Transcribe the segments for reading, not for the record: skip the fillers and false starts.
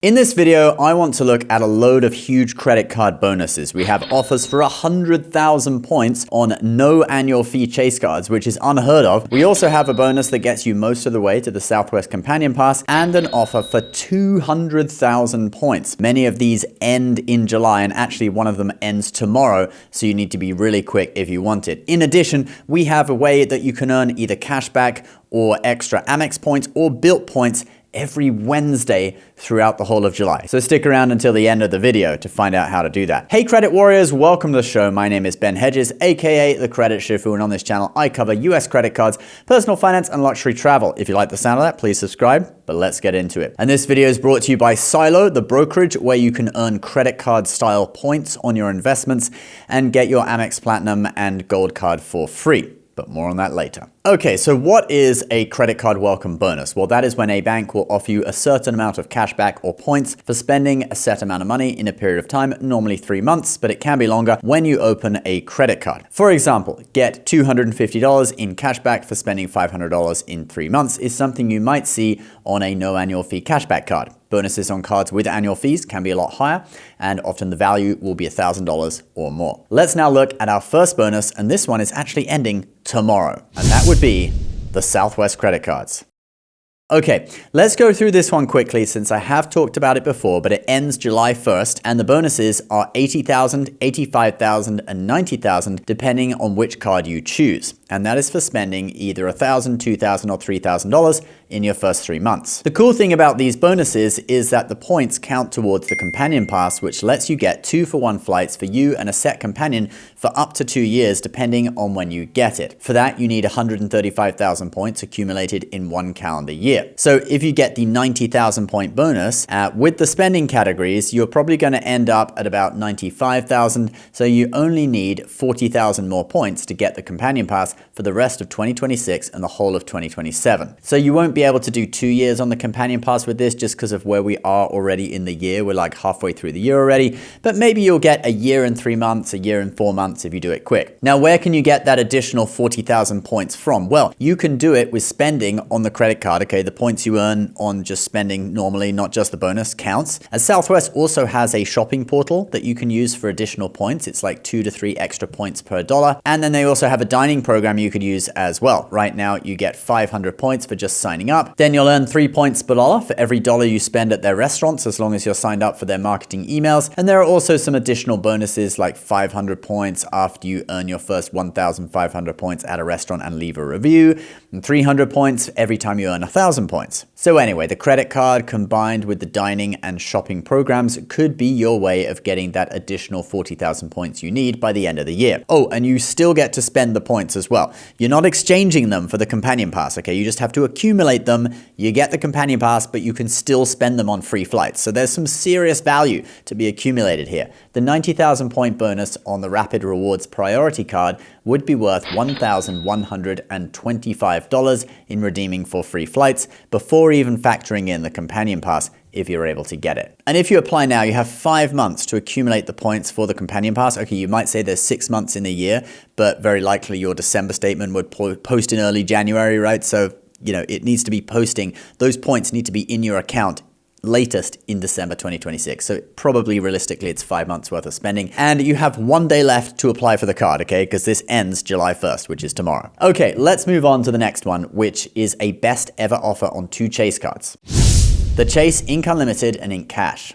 In this video, I want to look at a load of huge credit card bonuses. We have offers for 100,000 points on no annual fee chase cards, which is unheard of. We also have a bonus that gets you most of the way to the Southwest Companion Pass and an offer for 200,000 points. Many of these end in July, and actually one of them ends tomorrow, so you need to be really quick if you want it. In addition, we have a way that you can earn either cashback or extra Amex points or built points every Wednesday throughout the whole of July. So stick around until the end of the video to find out how to do that. Hey credit warriors, welcome to the show. My name is Ben Hedges, aka the Credit Shifu, and on this channel I cover US credit cards, personal finance, and luxury travel. If you like the sound of that, please subscribe, but let's get into it. And this video is brought to you by Silo, the brokerage where you can earn credit card style points on your investments and get your Amex Platinum and Gold card for free. But more on that later. Okay, so what is a credit card welcome bonus? Well, that is when a bank will offer you a certain amount of cash back or points for spending a set amount of money in a period of time, normally 3 months, but it can be longer when you open a credit card. For example, get $250 in cash back for spending $500 in 3 months is something you might see on a no annual fee cashback card. Bonuses on cards with annual fees can be a lot higher, and often the value will be $1,000 or more. Let's now look at our first bonus, and this one is actually ending tomorrow, and that would be the Southwest credit cards. Okay, let's go through this one quickly since I have talked about it before, but it ends July 1st, and the bonuses are 80,000, 85,000, and 90,000 depending on which card you choose. And that is for spending either $1,000, $2,000, or $3,000 in your first 3 months. The cool thing about these bonuses is that the points count towards the Companion Pass, which lets you get 2-for-1 flights for you and a set companion for up to 2 years, depending on when you get it. For that, you need 135,000 points accumulated in 1 calendar year. So if you get the 90,000 point bonus, with the spending categories, you're probably going to end up at about 95,000. So you only need 40,000 more points to get the Companion Pass for the rest of 2026 and the whole of 2027. So you won't be able to do 2 years on the Companion Pass with this just because of where we are already in the year. We're like halfway through the year already, but maybe you'll get a year and 3 months, a year and 4 months if you do it quick. Now, where can you get that additional 40,000 points from? Well, you can do it with spending on the credit card. Okay, the points you earn on just spending normally, not just the bonus, counts. And Southwest also has a shopping portal that you can use for additional points. It's like 2 to 3 extra points per dollar. And then they also have a dining program you could use as well. Right now, you get 500 points for just signing up. Then you'll earn 3 points per dollar for every dollar you spend at their restaurants, as long as you're signed up for their marketing emails. And there are also some additional bonuses like 500 points after you earn your first 1,500 points at a restaurant and leave a review, and 300 points every time you earn 1,000 points. So anyway, the credit card combined with the dining and shopping programs could be your way of getting that additional 40,000 points you need by the end of the year. Oh, and you still get to spend the points as well. You're not exchanging them for the Companion Pass, okay? You just have to accumulate them. You get the Companion Pass, but you can still spend them on free flights. So there's some serious value to be accumulated here. The 90,000 point bonus on the Rapid Rewards Priority Card would be worth $1,125 in redeeming for free flights before even factoring in the Companion Pass if you're able to get it. And if you apply now, you have 5 months to accumulate the points for the Companion Pass. Okay, you might say there's 6 months in a year, but very likely your December statement would post in early January, right? So, you know, it needs to be posting. Those points need to be in your account latest in December 2026. So probably realistically, it's 5 months worth of spending. And you have 1 day left to apply for the card, okay? Because this ends July 1st, which is tomorrow. Okay, let's move on to the next one, which is a best ever offer on 2 Chase cards. The Chase Ink Unlimited and Ink Cash.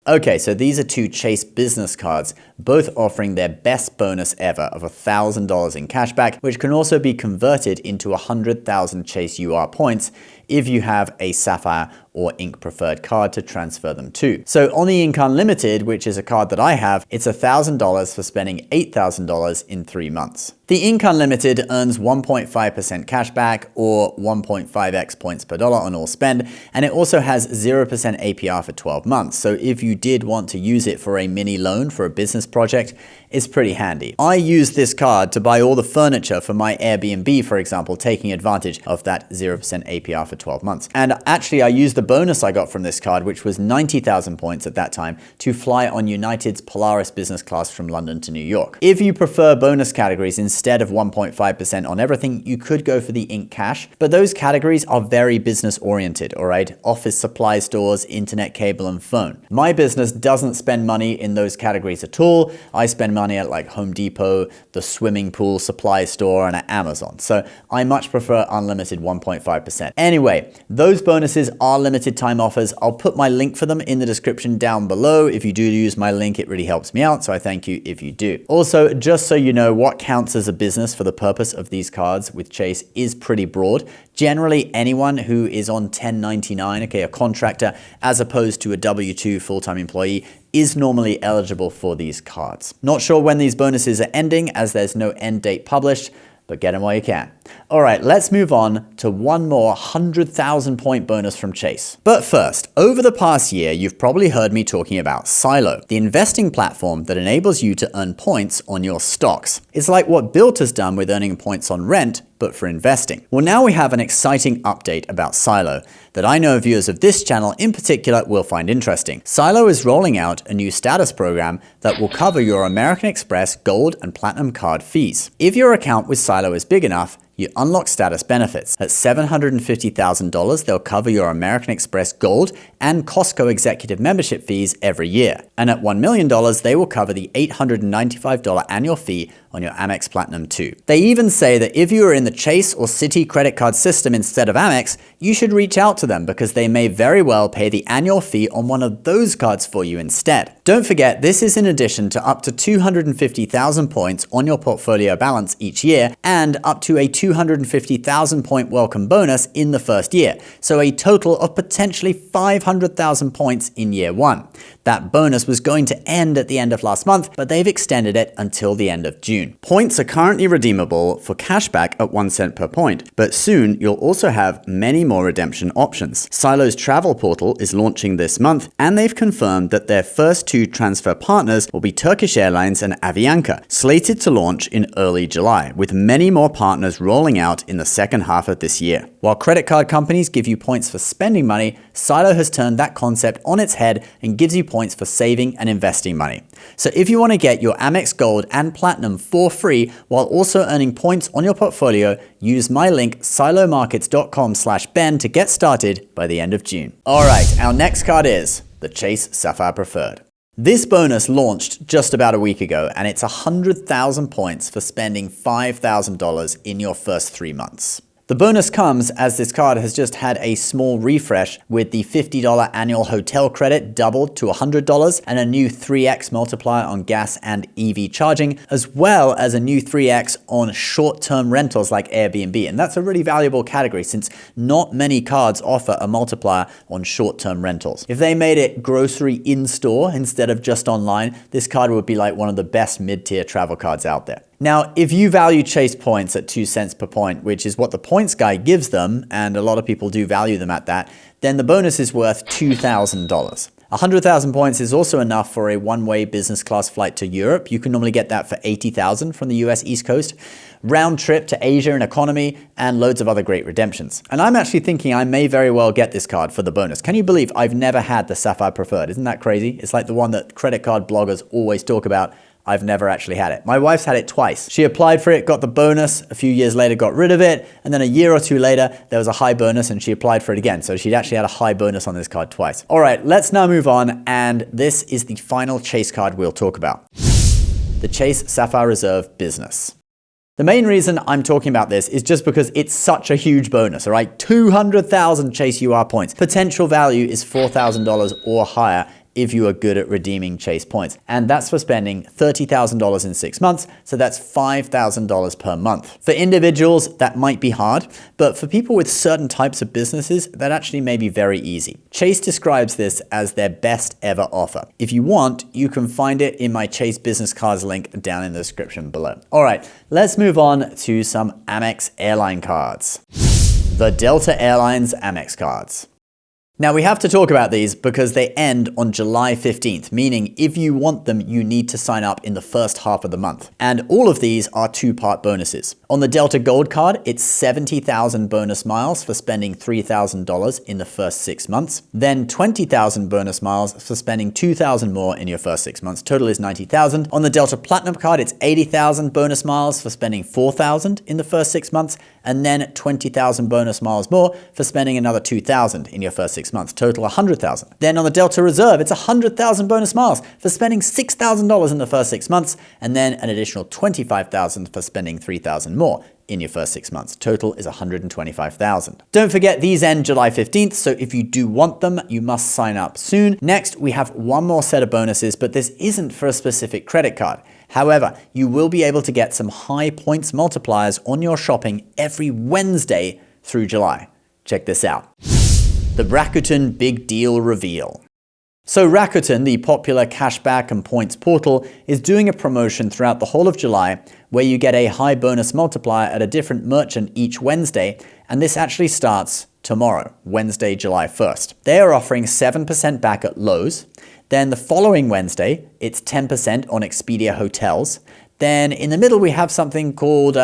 Okay, so these are 2 Chase business cards, both offering their best bonus ever of $1,000 in cashback, which can also be converted into 100,000 Chase UR points if you have a Sapphire or Ink Preferred card to transfer them to. So on the Ink Unlimited, which is a card that I have, it's $1,000 for spending $8,000 in 3 months. The Ink Unlimited earns 1.5% cashback or 1.5x points per dollar on all spend, and it also has 0% APR for 12 months. So if you did want to use it for a mini loan for a business project, it's pretty handy. I use this card to buy all the furniture for my Airbnb, for example, taking advantage of that 0% APR for 12 months. And actually, I used the bonus I got from this card, which was 90,000 points at that time, to fly on United's Polaris business class from London to New York. If you prefer bonus categories instead of 1.5% on everything, you could go for the Ink Cash, but those categories are very business oriented, all right? Office supply stores, internet cable, and phone. My business doesn't spend money in those categories at all. I spend money at like Home Depot, the swimming pool supply store, and at Amazon. So I much prefer unlimited 1.5%. Anyway, those bonuses are limited time offers. I'll put my link for them in the description down below. If you do use my link, it really helps me out, so I thank you if you do. Also, just so you know, what counts as a business for the purpose of these cards with Chase is pretty broad. Generally, anyone who is on 1099, okay, a contractor, as opposed to a W-2 full-time employee, is normally eligible for these cards. Not sure when these bonuses are ending, as there's no end date published, but get them while you can. All right, let's move on to one more 100,000 point bonus from Chase. But first, over the past year, you've probably heard me talking about Silo, the investing platform that enables you to earn points on your stocks. It's like what Built has done with earning points on rent, but for investing. Well, now we have an exciting update about Silo that I know viewers of this channel in particular will find interesting. Silo is rolling out a new status program that will cover your American Express Gold and Platinum card fees. If your account with Silo is big enough, you unlock status benefits. At $750,000, they'll cover your American Express Gold and Costco executive membership fees every year. And at $1 million, they will cover the $895 annual fee on your Amex Platinum too. They even say that if you are in the Chase or Citi credit card system instead of Amex, you should reach out to them because they may very well pay the annual fee on one of those cards for you instead. Don't forget, this is in addition to up to 250,000 points on your portfolio balance each year and up to a 250,000 point welcome bonus in the first year. So a total of potentially 500,000 points in year one. That bonus was going to end at the end of last month, but they've extended it until the end of June. Points are currently redeemable for cashback at 1 cent per point, but soon you'll also have many more redemption options. Silo's travel portal is launching this month, and they've confirmed that their first two transfer partners will be Turkish Airlines and Avianca, slated to launch in early July, with many more partners rolling out in the second half of this year. While credit card companies give you points for spending money, Silo has turned that concept on its head and gives you points for saving and investing money. So if you want to get your Amex Gold and Platinum for free while also earning points on your portfolio, use my link silomarkets.com/Ben to get started by the end of June. All right, our next card is the Chase Sapphire Preferred. This bonus launched just about a week ago, and it's 100,000 points for spending $5,000 in your first 3 months. The bonus comes as this card has just had a small refresh with the $50 annual hotel credit doubled to $100 and a new 3x multiplier on gas and EV charging, as well as a new 3x on short-term rentals like Airbnb. And that's a really valuable category since not many cards offer a multiplier on short-term rentals. If they made it grocery in-store instead of just online, this card would be like one of the best mid-tier travel cards out there. Now, if you value Chase points at 2 cents per point, which is what the points guy gives them, and a lot of people do value them at that, then the bonus is worth $2,000. 100,000 points is also enough for a one-way business class flight to Europe. You can normally get that for 80,000 from the US East Coast, round trip to Asia in economy, and loads of other great redemptions. And I'm actually thinking I may very well get this card for the bonus. Can you believe I've never had the Sapphire Preferred? Isn't that crazy? It's like the one that credit card bloggers always talk about. I've never actually had it. My wife's had it twice. She applied for it, got the bonus, a few years later got rid of it, and then a year or two later, there was a high bonus and she applied for it again. So she'd actually had a high bonus on this card twice. All right, let's now move on, and this is the final Chase card we'll talk about. The Chase Sapphire Reserve Business. The main reason I'm talking about this is just because it's such a huge bonus, all right? 200,000 Chase UR points. Potential value is $4,000 or higher if you are good at redeeming Chase points. And that's for spending $30,000 in 6 months, so that's $5,000 per month. For individuals, that might be hard, but for people with certain types of businesses, that actually may be very easy. Chase describes this as their best ever offer. If you want, you can find it in my Chase Business Cards link down in the description below. All right, let's move on to some Amex airline cards. The Delta Airlines Amex cards. Now we have to talk about these because they end on July 15th, meaning if you want them, you need to sign up in the first half of the month. And all of these are two-part bonuses. On the Delta Gold card, it's 70,000 bonus miles for spending $3,000 in the first 6 months. Then 20,000 bonus miles for spending 2,000 more in your first 6 months. Total is 90,000. On the Delta Platinum card, it's 80,000 bonus miles for spending 4,000 in the first 6 months. And then 20,000 bonus miles more for spending another 2,000 in your first 6 months, total 100,000. Then on the Delta Reserve, it's 100,000 bonus miles for spending $6,000 in the first 6 months, and then an additional 25,000 for spending 3,000 more in your first 6 months. Total is 125,000. Don't forget, these end July 15th, so if you do want them, you must sign up soon. Next, we have one more set of bonuses, but this isn't for a specific credit card. However, you will be able to get some high points multipliers on your shopping every Wednesday through July. Check this out. The Rakuten Big Deal Reveal. So Rakuten, the popular cashback and points portal, is doing a promotion throughout the whole of July where you get a high bonus multiplier at a different merchant each Wednesday, and this actually starts tomorrow, Wednesday, July 1st. They are offering 7% back at Lowe's. Then the following Wednesday, it's 10% on Expedia hotels. Then in the middle, we have something called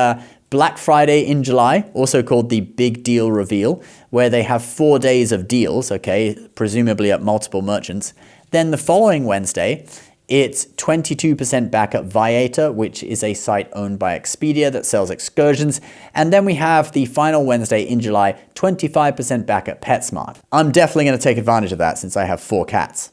Black Friday in July, also called the Big Deal Reveal, where they have 4 days of deals, okay, presumably at multiple merchants. Then the following Wednesday, it's 22% back at Viator, which is a site owned by Expedia that sells excursions. And then we have the final Wednesday in July, 25% back at PetSmart. I'm definitely going to take advantage of that since I have 4 cats.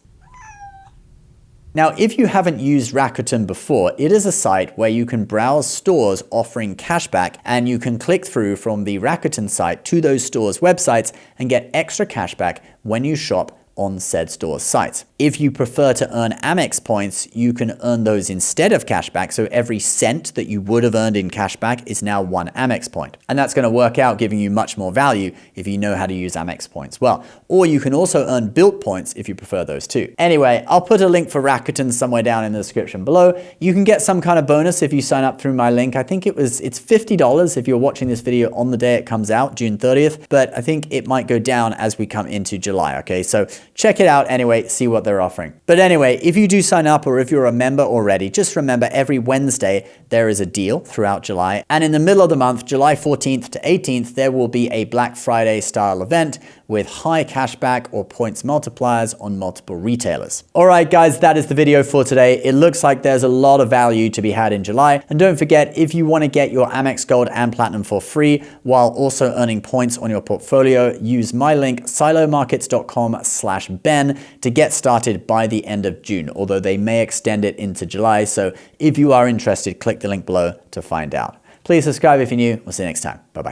Now, if you haven't used Rakuten before, it is a site where you can browse stores offering cashback, and you can click through from the Rakuten site to those stores' websites and get extra cashback when you shop on said store's sites. If you prefer to earn Amex points, you can earn those instead of cashback, so every cent that you would have earned in cashback is now 1 Amex point. And that's going to work out giving you much more value if you know how to use Amex points well. Or you can also earn Bilt points if you prefer those too. Anyway, I'll put a link for Rakuten somewhere down in the description below. You can get some kind of bonus if you sign up through my link. I think it's $50 if you're watching this video on the day it comes out, June 30th, but I think it might go down as we come into July, okay? So check it out anyway, see what they're offering. But anyway, if you do sign up or if you're a member already, just remember every Wednesday there is a deal throughout July. And in the middle of the month, July 14th to 18th, there will be a Black Friday style event with high cashback or points multipliers on multiple retailers. All right, guys, that is the video for today. It looks like there's a lot of value to be had in July. And don't forget, if you want to get your Amex Gold and Platinum for free while also earning points on your portfolio, use my link, silomarkets.com/Ben, to get started by the end of June, although they may extend it into July. So if you are interested, click the link below to find out. Please subscribe if you're new. We'll see you next time. Bye-bye.